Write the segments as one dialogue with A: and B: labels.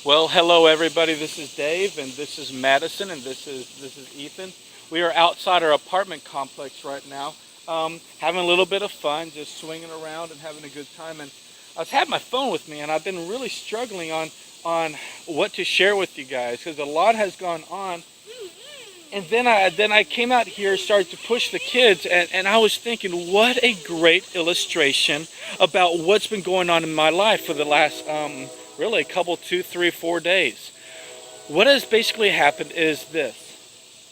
A: Well, hello everybody. This is Dave, and this is Madison, and this is Ethan. We are outside our apartment complex right now, having a little bit of fun, just swinging around and having a good time. And I was having my phone with me, and I've been really struggling on what to share with you guys because a lot has gone on. And then I came out here, started to push the kids, and I was thinking, what a great illustration about what's been going on in my life for the last really a couple, 2, 3, 4 days. What has basically happened is this: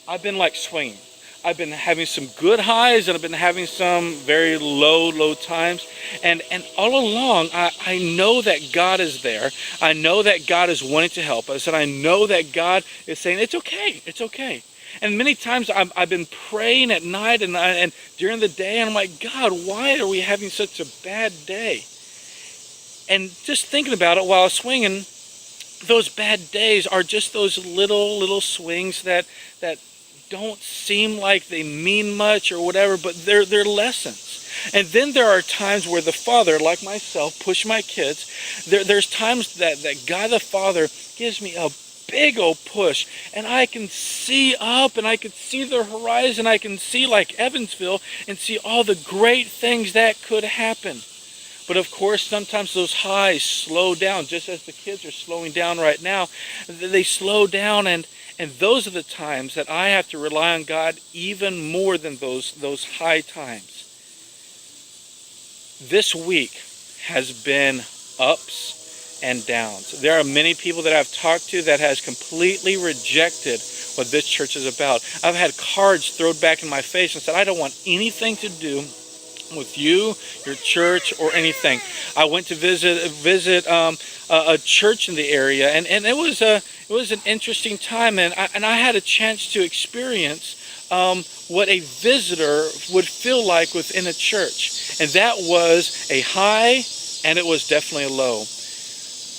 A: I've been like swinging. I've been having some good highs, and I've been having some very low times. And all along, I know that God is there. I know that God is wanting to help us, and I know that God is saying, it's okay, it's okay. And many times I've been praying at night and during the day, and I'm like, God, why are we having such a bad day? And just thinking about it while I was swinging, those bad days are just those little swings that don't seem like they mean much or whatever, but they're lessons. And then there are times where the Father, like myself, push my kids. There's times that God the Father gives me a big old push, and I can see up, and I can see the horizon. I can see like Evansville and see all the great things that could happen. But of course, sometimes those highs slow down, just as the kids are slowing down right now. They slow down, and those are the times that I have to rely on God even more than those high times. This week has been ups and downs. There are many people that I've talked to that has completely rejected what this church is about. I've had cards thrown back in my face and said, I don't want anything to do with you, your church, or anything. I went to visit a church in the area, and it was an interesting time, and I had a chance to experience what a visitor would feel like within a church, and that was a high, and it was definitely a low.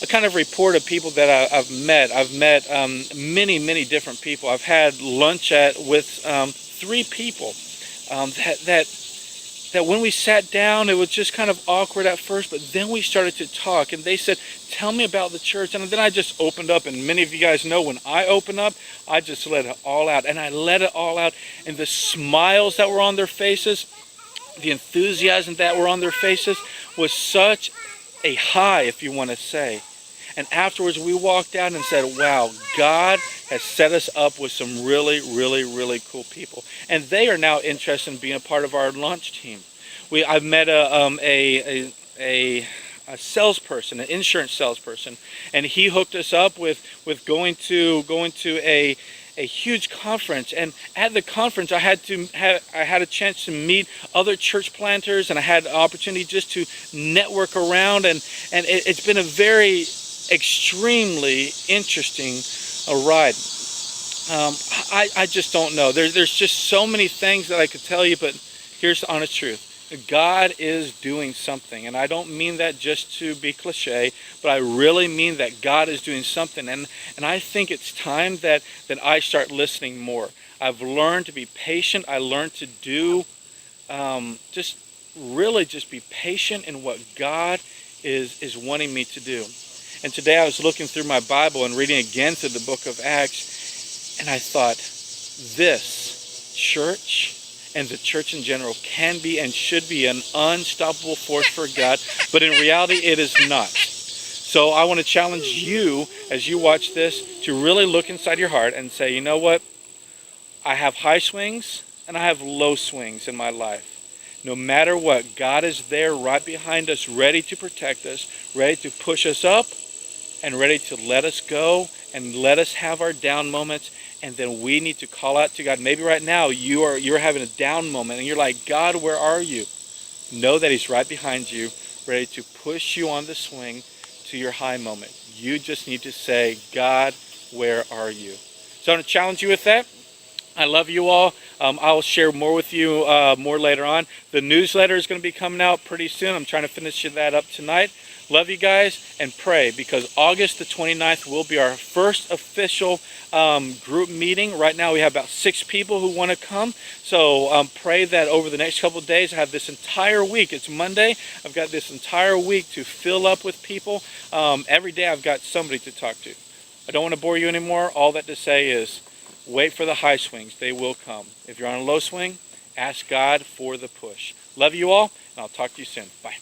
A: A kind of report of people that I've met. I've met many different people. I've had lunch with 3 people that when we sat down, it was just kind of awkward at first, but then we started to talk, and they said, tell me about the church. And then I just opened up, and many of you guys know when I open up, I just let it all out. And I let it all out, and the smiles that were on their faces, the enthusiasm that were on their faces was such a high, if you want to say. And afterwards, we walked out and said, wow, God has set us up with some really cool people. And they are now interested in being a part of our launch team. I've met a salesperson, an insurance salesperson, and he hooked us up with going to a huge conference. And at the conference, I had a chance to meet other church planters, and I had the opportunity just to network around, and it's been a very extremely interesting ride. I just don't know. There's just so many things that I could tell you, but here's the honest truth. God is doing something, and I don't mean that just to be cliche, but I really mean that God is doing something, and I think it's time that I start listening more. I've learned to be patient. I learned to do just be patient in what God is wanting me to do. And today I was looking through my Bible and reading again through the book of Acts, and I thought, this church and the church in general can be and should be an unstoppable force for God, but in reality it is not. So I want to challenge you as you watch this to really look inside your heart and say, you know what? I have high swings and I have low swings in my life. No matter what, God is there right behind us, ready to protect us, ready to push us up, and ready to let us go and let us have our down moments. And then we need to call out to God. Maybe right now you're having a down moment and you're like, God, where are you? Know that he's right behind you, ready to push you on the swing to your high moment. You just need to say, God, where are you? So I'm going to challenge you with that. I love you all. I'll share more with you more later on. The newsletter is going to be coming out pretty soon. I'm trying to finish that up tonight. Love you guys, and pray, because August the 29th will be our first official group meeting. Right now we have about 6 people who want to come. So pray that over the next couple of days, I have this entire week. It's Monday. I've got this entire week to fill up with people. Every day I've got somebody to talk to. I don't want to bore you anymore. All that to say is, wait for the high swings. They will come. If you're on a low swing, ask God for the push. Love you all, and I'll talk to you soon. Bye.